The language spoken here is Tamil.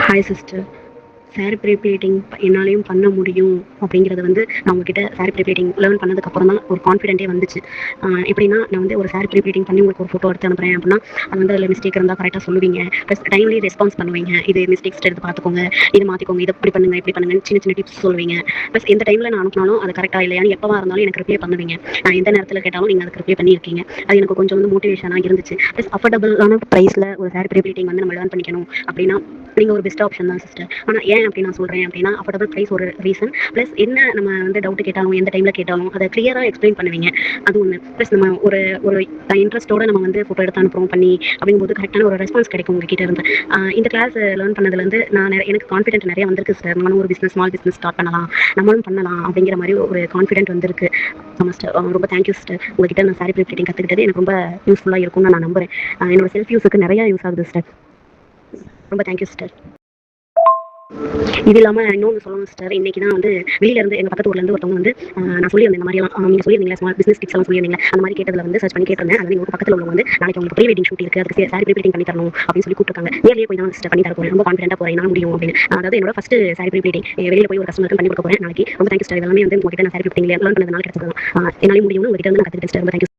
Hi sister. சாரி ப்ரீப்ளீட்டிங் என்னாலையும் பண்ண முடியும் அப்படிங்கிறது வந்து நான் உங்ககிட்ட சாரி ப்ரீப்ளீட்டிங் லேர்ன் பண்ணதுக்கப்புறம் தான் ஒரு கான்ஃபிடென்ட்டே வந்துச்சு. எப்படின்னா நான் வந்து ஒரு சாரி ப்ரீப்ளீட்டிங் பண்ணி உங்களுக்கு ஒரு ஃபோட்டோ எடுத்து அனுப்புகிறேன் அப்படின்னா அது வந்து அதில் மிஸ்டேக் இருந்தால் கரெக்டாக சொல்லுவீங்க. ப்ளஸ் டைம்லி ரெஸ்பான்ஸ் பண்ணுவீங்க. இது மிஸ்டேக்ஸ் எடுத்து பார்த்துக்கோங்க, இது மாற்றிக்கோங்க, இதை இப்படி பண்ணுங்க இப்படி பண்ணுங்கன்னு சின்ன சின்ன டிப்ஸ் சொல்லுவீங்க. ப்ளஸ் எந்த டைமில் நான் அனுப்பினாலும் அது கரெக்டாக இல்லையான்னு எப்போவா இருந்தாலும் எனக்கு ரிப்ளை பண்ணுவீங்க. நான் எந்த நேரத்தில் கேட்டாலும் நீங்கள் அதுக்கு ரிப்ளை பண்ணியிருக்கீங்க. அது எனக்கு கொஞ்சம் வந்து மோட்டிவேஷனாக இருந்துச்சு. ப்ளஸ் அஃபோர்டபுளான ப்ரைஸில் ஒரு சாரி ப்ரீப்ளீட்டிங் வந்து நம்ம லேர்ன் பண்ணிக்கணும் அப்படின்னா நீங்கள் ஒரு பெஸ்ட் ஆப்ஷன் தான் சிஸ்டர். ஆனால் ஏன் அப்படி நான் சொல்கிறேன் அப்படின்னா அஃபோர்டபுள் ப்ரைஸ் ஒரு ரீசன். ப்ளஸ் என்ன நம்ம வந்து டவுட் கேட்டாலும் எந்த டைமில் கேட்டாலும் அதை கிளியராக எக்ஸ்பிளைன் பண்ணுவீங்க. அது ஒன்று. ப்ளஸ் நம்ம ஒரு ஒரு இன்ட்ரெஸ்ட்டோட நம்ம வந்து ஃபோட்டோ எடுத்து அனுப்புகிறோம் பண்ணி அப்படிங்கும்போது கரெக்டான ஒரு ரெஸ்பான்ஸ் கிடைக்கும் உங்ககிட்ட இருந்து. இந்த கிளாஸ் லேர்ன் பண்ணதுலேருந்து நான் எனக்கு கான்ஃபிடென்ட் நிறைய வந்திருக்கு சார். நானும் ஒரு ஸ்மால் பிஸ்னஸ் ஸ்டார்ட் பண்ணலாம், நம்மளும் பண்ணலாம் அப்படிங்கிற மாதிரி ஒரு கான்ஃபிடென்ட் வந்திருக்கு. ஆமாம் சிஸ்டர். ரொம்ப தேங்க்யூ சிஸ்டர். உங்ககிட்ட நான் சாரி ப்ரீப்ளீட்டிங் கற்றுக்கிட்டது எனக்கு ரொம்ப யூஸ்ஃபுல்லாக இருக்கும்னு நான் நம்புகிறேன். என்னோட செல்ஃப் யூஸுக்கு நிறையா யூஸ் ஆகுது சிஸ்டர். ரொம்ப தேங்க்யூ சிஸ்டர். இது இல்லாமல் இன்னொன்று சொல்லணும் சிஸ்டர். இன்றைக்கி தான் வந்து வெளியிலேருந்து எங்கள் பக்கத்து ஊர்லேருந்து ஒருத்தவங்க வந்து நான் சொல்லியிருந்தேன் இந்த மாதிரிலாம் நீங்கள் சொல்லியிருந்தீங்களா ஸ்மால் பிஸ்னஸ் டிப்ஸ் எல்லாம் சொல்லியிருந்தீங்க. அந்த மாதிரி கேட்டதில் வந்து சர்ச் பண்ணி கேட்டிருந்தேன். அது உங்களுக்கு பக்கத்தில் உள்ளவங்க வந்து நாளைக்கு உங்களுக்கு ப்ரீ வெட்டிங் ஷூட் இருக்குது, அதுக்கு சாரி ப்ரீப்ளீட்டிங் பண்ணி தரணும் அப்படின்னு சொல்லி கூப்பிட்டுருக்காங்க. நேர்லேயே போய் தான் சிஸ்டர் பண்ணி தர போகிறேன். ரொம்ப கான்ஃபிடென்ட்டாக போகிறேன், நான் முடியும் அப்படின்னு. அதாவது என்னோட ஃபஸ்ட்டு சாரி ப்ரீப்ளீட்டிங் வெளியில் போய் ஒரு கஸ்டமருக்கு பண்ணி கொடுக்க போகிறேன் நாளைக்கு. ரொம்ப தேங்க்யூ சிஸ்டர். இதெல்லாமே வந்து உங்ககிட்ட நான் சாரி ப்ரீப்ளீட்டிங் லேர்ன் பண்ணதுனால கிடைச்சது. என்னாலே முடியும்னு உங்ககிட்ட வந்து நான் கற்றுக்கிட்டேன் சிஸ்டர். ரொம்ப தேங்க்யூ.